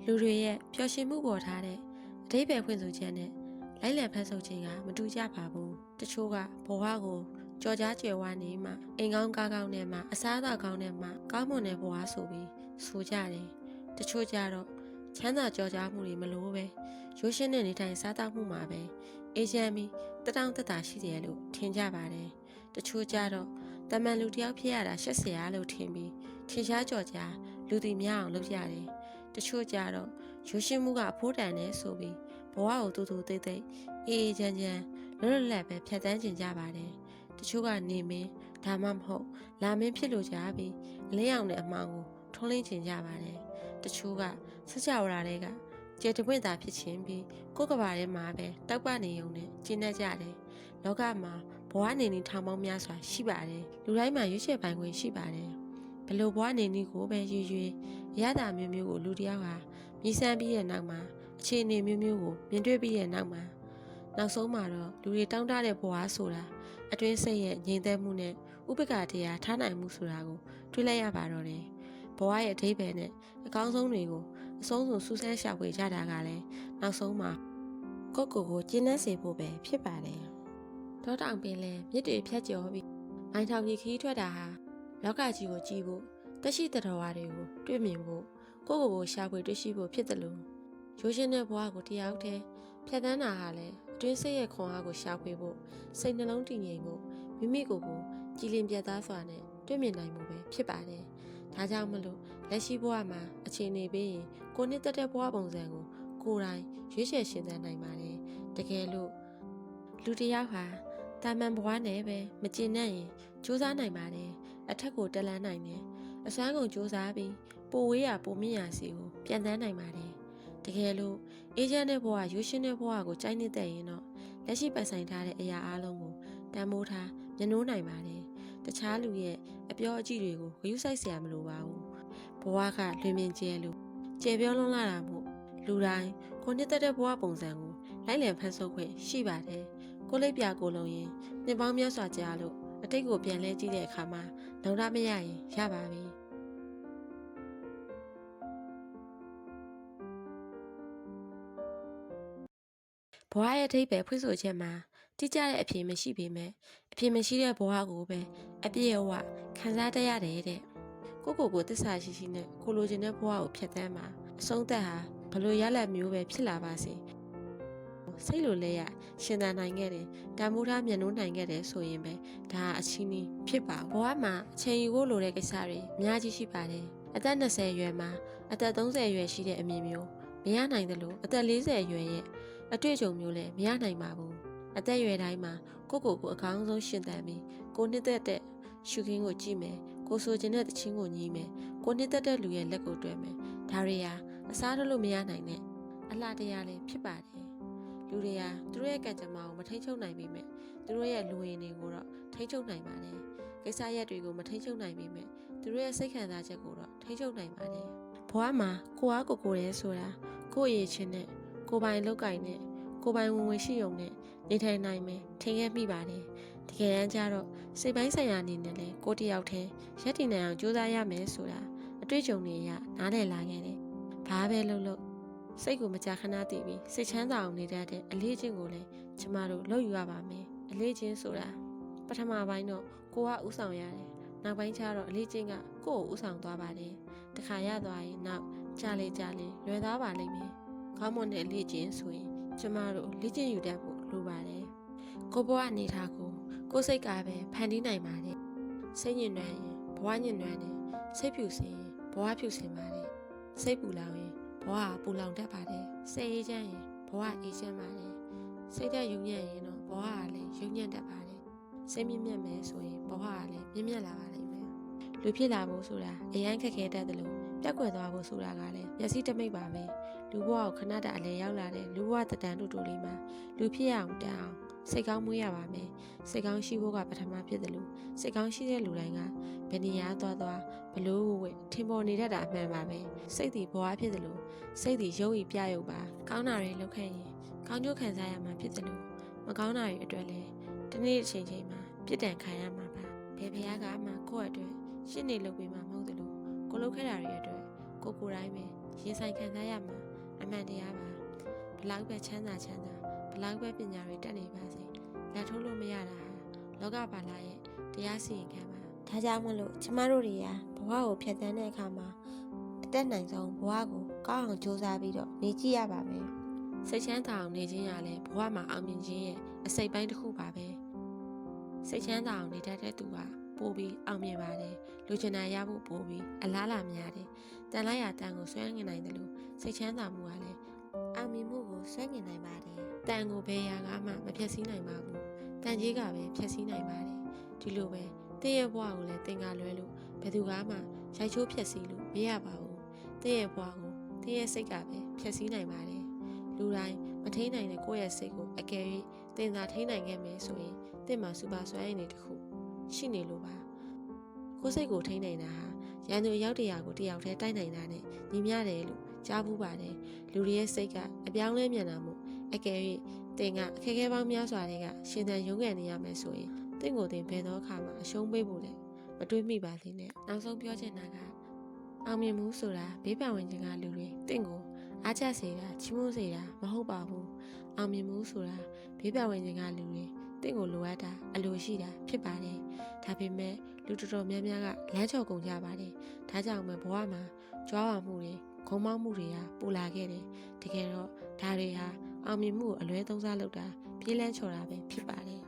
လူတွေရဲ့ပျော်ရွှင်မှုပေါ်ထားတဲ့အဓိပ္ပာယ်ဖွင့်ဆိုချက်နဲ့လိုက်လံဖန်ဆိုခြင်းကမတူကြပါဘူးတချို့ကဘဝကိုကြော်ကြားကြွယ်ဝနေမှအိမ်ကောင်းကားကောင်းနဲ့မှအစားအသောက်ကောင်းနဲ့မှကောင်းမွန်တဲ့ဘဝဆိုပြီးဆိုကြတယ်တချို့ကြတော့ချမ်းသာကြော်ကြားမှုတွေမလို့ပဲရိုးရှင်းတဲ့နေထိုင်စားသောက်မှုမှာပဲအေးချမ်းပြီးတတောင့်တတရှိတယ်လို့ထင်ကြပါတယ်တချို့ကြတော့တမန်လူတယောက်ဖြစ်ရတာရှက်စရာလို့ထင်ပြီးထင်ရှားကြော်ကြားလူတီများအောင်လုပ်ရတယ်တချို့ကြတော့ရိုးရှင်းမှုကအဖိုးတန်တယ်ဆိုပြီးဘဝကိုတူတူတိတ်တိတ်အေးအေးချမ်းချမ်းလွတ်လွတ်လပ်ပဲဖြတ်သန်းကျင်ကြပါတယ်တချို့ကနေမင်းဒါမှမဟုတ်လာမင်းဖြစ်လို့ကြပြီးအလင်းရောင်တဲ့အမောင်ကိုထုံးလင်းကျင်ကြပါတယ်တချို့ကစကြဝဠာတွေကကျေတပွင့်သာဖြစ်ခြင်းပြီးကိုယ်ကဘာထဲမှာပဲတောက်ပနေုံနဲ့ကျင်းနေကြတယ်လောကမှာဘဝနေနေထောင်ပေါင်းများစွာရှိပါတယ်လူတိုင်းမှာရွေးချယ်ပိုင်ခွင့်ရှိပါတယ်ဘလို့ဘဝနေနေကိုပဲရွေအရသာမျိုးမျိုးကိုလူတယောက်ဟာမြည်ဆန်းပြီးတဲ့နောက်မှာအခြေအနေမျိုးမျိုးကိုမြင်တွေ့ပြီးတဲ့နောက်မှာနောက်ဆုံးမှာတော့လူတွေတောင်းတတဲ့ဘဝဆိုတာအတွင်းစိတ်ရဲ့ငြိမ်သက်မှုနဲ့ဥပက္ခတရားထားနိုင်မှုဆိုတာကိုတွေ့လိုက်ရပါတော့တယ်ဘဝရဲ့အဓိပ္ပာယ်နဲ့အကောင်းဆုံးတွေကိုအဆုံးစွန်စူးစမ်းရှာဖွေကြတာကလည်းနောက်ဆုံးမှာကိုယ့်ကိုယ်ကျဉ်းနှံ့စေဖို့ပဲဖြစ်ပါတယ်တောတောင်ပင်လဲမြစ်တွေဖြတ်ကျော်ပြီးမိုင်းထောင်ကြီးခီးထွက်တာဟာလောကကြီးကိုကြည့်ဖို့တက်ရှိတတော်ဝါတွေကိုတွေ့မြင်ဖို့ကိုယ့်ကိုယ်ရှာဖွေတွေ့ရှိဖို့ဖြစ်တယ်လို့ရိုးရှင်းတဲ့ဘဝကိုတရားဥထဲဖြတ်သန်းတာဟာလည်းအတွင်းစိတ်ရဲ့ခွန်အားကိုရှာဖွေဖို့စိတ်နှလုံးတည်ငြိမ်ဖို့မိမိကိုယ်ကိုကြည်လင်ပြတ်သားစွာနဲ့တွေ့မြင်နိုင်မှုပဲဖြစ်ပါတယ်ဒါကြောင့်မလို့လက်ရှိဘဝမှာအခြေအနေပေးရင်ကိုနှစ်သက်တဲ့ဘဝပုံစံကိုကိုယ်တိုင်ရွေးချယ်ရှင်သန်နိုင်ပါတယ်တကယ်လို့လူတစ်ယောက်ဟာတာမန်ဘဝနဲ့ပဲမကျင်နဲ့ရင်ကြိုးစားနိုင်ပါတယ်အထက်ကိုတက်လှမ်းနိုင်တယ်အစွမ်းကုန်ကြိုးစားပြီးပိုဝေးရပိုမြင့်ရစီကိုပြန်တန်းနိုင်ပါတယ်တကယ်လို့အေဂျင့်တဲ့ဘဝရွှေရှင်းတဲ့ဘဝကိုကြိုက်နေတဲ့ရင်တော့လက်ရှိပိုင်ဆိုင်ထားတဲ့အရာအလုံးကိုတန်ဖိုးထားမျက်နှိုးနိုင်ပါတယ်တခြားလူရဲ့အပြောအကြည့်တွေကိုဂရုစိုက်စရာမလိုပါဘူးဘဝကလွင်မြင်ကျဲလို့ကျဲပြောလွန်းလာတာမို့လူတိုင်းကိုနှစ်သက်တဲ့ဘဝပုံစံကိုလိုက်လံဖန်ဆုပ်ခွင့်ရှိပါတယ်ကိုလိပ်ပြကိုလုံးရင်နှစ်ပေါင်းများစွာကြာလို့အတိတ်ကိုပြန်လဲကြည့်တဲ့အခါမှာနောင်တမရရင်ရပါပြီဘဝရဲ့အဓိပ္ပာယ်ဖွင့်ဆိုချက်မှာတိကျတဲ့အဖြေမရှိပေမဲ့အဖြေမရှိတဲ့ဘဝကိုပဲအပြည့်အဝခံစားတတ်ရတယ်တဲ့ကိုကိုသစ္စာရှိရှိနဲ့ကိုလိုချင်တဲ့ဘဝကိုဖျက်ဆီးမှာအဆုံးသက်ဟာဘလို့ရလဒ်မျိုးပဲဖြစ်လာပါစေစိတ်လိုလဲရရှင်သန်နိုင်ခဲ့တယ်တန်ဖိုးထားမျက်နှိုးနိုင်ခဲ့တယ်ဆိုရင်ပဲဒါအချင်းကြီးဖြစ်ပါဘဝမှာအချိန်ယူဖို့လိုတဲ့ကိစ္စတွေအများကြီးရှိပါတယ်အသက်20ရွယ်မှာအသက်30ရွယ်ရှိတဲ့အမြင်မျိုးမရနိုင်တယ်လို့အသက်40ရွယ်ရဲ့အတွေ့အကြုံမျိုးလည်းမရနိုင်ပါဘူးအသက်ရွယ်တိုင်းမှာကိုအကောင်းဆုံးရှင်သန်ပြီးကိုနှစ်သက်တဲ့ရှုခင်းကိုကြည့်မယ်ကိုဆိုခြင်းတဲ့တခြင်းကိုညီးမယ်ကိုနှစ်သက်တဲ့လူရဲ့လက်ကိုတွဲမယ်ဒါတွေဟာအစားထိုးလို့မရနိုင်တဲ့အလှတရားလည်းဖြစ်ပါတယ်လူတွေဟာသူတို့ရဲ့ကံကြမ္မာကိုမထိန်ချုပ်နိုင်ပေမဲ့သူတို့ရဲ့လူရင်းတွေကိုတော့ထိန်ချုပ်နိုင်ပါတယ်ကိစ္စရပ်တွေကိုမထိန်ချုပ်နိုင်ပေမဲ့သူတို့ရဲ့စိတ်ခံစားချက်ကိုတော့ထိန်ချုပ်နိုင်ပါတယ်ဘဝမှာကိုအားကိုရဲဆိုတာကိုယ့်အရေးချင်းနဲ့ကိုပိုင်လောက်ကင်နဲ့ကိုပိုင်ဝင်ဝင်ရှိုံနဲ့နေထိုင်နိုင်မယ်ထင်ခဲ့မိပါတယ်တကယ်တမ်းကျတော့စိတ်ပိုင်းဆိုင်ရာအနေနဲ့လည်းကိုတယောက်တည်းရက်တည်နိုင်အောင်ကြိုးစားရမယ်ဆိုတာအတွေ့အကြုံတွေအရနားလည်လာခဲ့တယ်ဘာပဲလုပ်စိတ်ကိုမကြာခဏတည်ပြီးစိတ်ချမ်းသာအောင်နေတတ်တဲ့အလေးချင်းကိုလည်းကျမတို့လုပ်ယူရပါမယ်အလေးချင်းဆိုတာပထမပိုင်းတော့ကိုကဥဆောင်ရတယ်နောက်ပိုင်းကျတော့အလေးချင်းကကိုယ့်ကိုဥဆောင်သွားပါတယ်တခါရသွားရင်နောက်ကြာလေလွယ်သားပါလိမ့်မယ်ခေါင်းမွန်တဲ့အလေးချင်းဆိုရင်ကျမတို့လေ့ကျင့်ယူတတ်ဖို့လိုပါတယ်ကိုဘဝအနေထားကိုစိတ်ကပဲဖန်တီးနိုင်ပါတယ်စိတ်ညစ်နွမ်းရင်ဘဝညစ်နွမ်းတယ်စိတ်ဖြူစင်ရင်ဘဝဖြူစင်ပါတယ်စိတ်ပူလောင်ရင်ဘဝပူလောင်တတ်ပါတယ်စိတ်အေးချမ်းရင်ဘဝအေးချမ်းပါတယ်စိတ်ဓာတ်ယုံညံ့ရင်တော့ဘဝကလည်းယုံညံ့တတ်ပါတယ်စိတ်မြင့်မြတ်မယ်ဆိုရင်ဘဝကလည်းမြင့်မြတ်လာပါလိမ့်မယ်လူဖြစ်လာဖို့ဆိုတာအရင်ခက်ခဲတတ်တယ်လို့ပြက်ကွယ်သွားဖို့ဆိုတာကလည်းမျက်စိတမိတ်ပါပဲလူဘဝကိုခဏတာအလဲရောက်လာတဲ့လူဘဝတတန်းတူလေးမှာလူဖြစ်ရအောင်တန်းအောင်စိတ်ကောင်းမွေးရပါမယ်စိတ်ကောင်းရှိဖို့ကပထမဖြစ်တယ်လို့စိတ်ကောင်းရှိတဲ့လူတိုင်းကဘယ်နေရာသွားဘလို့ဝဲထင်ပေါ်နေတတ်တာအမှန်ပါပဲစိတ်တည်ဘဝဖြစ်တယ်လို့စိတ်တည်ရုပ်ဤပြရုပ်ပါကောင်းတာတွေလုပ်ခဲ့ရင်ကောင်းကျိုးခံစားရမှာဖြစ်တယ်လို့မကောင်းတာတွေအတွက်လည်းဒီနေ့အချိန်မှာပြစ်ဒဏ်ခံရမှာပါဘယ်ဘုရားကမှကိုယ့်အတွက်ရှင်းနေလုပ်ပေးမှာမဟုတ်တယ်လို့ကိုလုပ်ခဲ့တာတွေအတွက်ကိုယ်တိုင်းပဲ ရင်ဆိုင်ခံစားရမှာအမှန်တရားပါဘလောက်ပဲချမ်းသာဘလောက်ပဲပညာတွေတက်နေပါစေလက်ထိုးလို့မရတာဟာလောကပါလာရဲ့တရားစီရင်ခံပါဒါကြောင့်မလို့ကျမတို့တွေကဘဝကိုဖြတ်သန်းတဲ့အခါမှာအသက်နိုင်ဆုံးဘဝကိုကောင်းအောင်ကြိုးစားပြီးတော့နေကြည့်ရပါမယ်စိတ်ချမ်းသာအောင်နေခြင်းရလဲဘဝမှာအောင်မြင်ခြင်းရဲ့အစိတ်ပိုင်းတစ်ခုပါပဲစိတ်ချမ်းသာအောင်နေတတ်တဲ့သူကပို့ပြီးအောင်မြင်ပါတယ်လူချင်တာရဖို့ပို့ပြီးအလားလာများတယ်တန်လိုက်ရတန်ကိုဆွဲငင်နိုင်တယ်လို့စိတ်ချမ်းသာမှုကလည်းအောင်မြင်မှုကိုဆွဲငင်နိုင်ပါတယ်တန်ကိုဘယ်ရာကမှမဖြတ်စည်းနိုင်ပါဘူးတန်ကြီးကပဲဖြတ်စည်းနိုင်ပါတယ်ဒီလိုပဲတင်းရဲ့ဘဝကိုလည်းတင်ကလွဲလို့ဘယ်သူကမှရိုက်ချိုးဖြတ်စည်းလို့မရပါဘူးတင်းရဲ့ဘဝကိုတင်းရဲ့စိတ်ကပဲဖြတ်စည်းနိုင်ပါတယ်လူတိုင်းမထိန်နိုင်တဲ့ကိုယ့်ရဲ့စိတ်ကိုအကယ်၍တင်သာထိန်နိုင်ခဲ့မယ်ဆိုရင်တင့်မှာစူပါစွမ်းရည်တွေတစ်ခုရှိနေလို့ပါကိုယ်စိတ်ကိုထိန်းနိုင်တာဟာရန်သူအယောက်တရာကိုတယောက်တည်းတိုက်နိုင်တာနဲ့ညီမျှတယ်လို့ကြားဘူးပါတယ်လူတွေရဲ့စိတ်ကအပြောင်းလဲမြန်တာမို့အကယ်၍တင်ကအခက်အခဲပေါင်းများစွာတွေကရှင်သန်ရုန်းကန်နေရမယ်ဆိုရင်တင့်ကိုတင်ဘယ်တော့အခါမှအရှုံးပေးဖို့လည်းမတွေးမိပါသေးနဲ့နောက်ဆုံးပြောချင်တာကအောင်မြင်မှုဆိုတာဘေးပတ်ဝန်းကျင်ကလူတွေတင့်ကိုအားကျစေတာချီးမွမ်းစေတာမဟုတ်ပါဘူးအောင်မြင်မှုဆိုတာဘေးပတ်ဝန်းကျင်ကလူတွေတင့်ကိုလိုအပ်တာအလိုရှိတာဖြစ်ပါတယ်ဒါပေမဲ့လူတော်တော်များများကလမ်းချော်ကုန်ကြပါတယ်ဒါကြောင့်ပဲဘဝမှာကြွားဝါမှုတွေခုံမောက်မှုတွေကပိုလာခဲ့တယ်တကယ်တော့ဒါတွေဟာအောင်မြင်မှုကိုအလွဲသုံးစားလုပ်တာပြေးလန်းချော်တာပဲဖြစ်ပါတယ်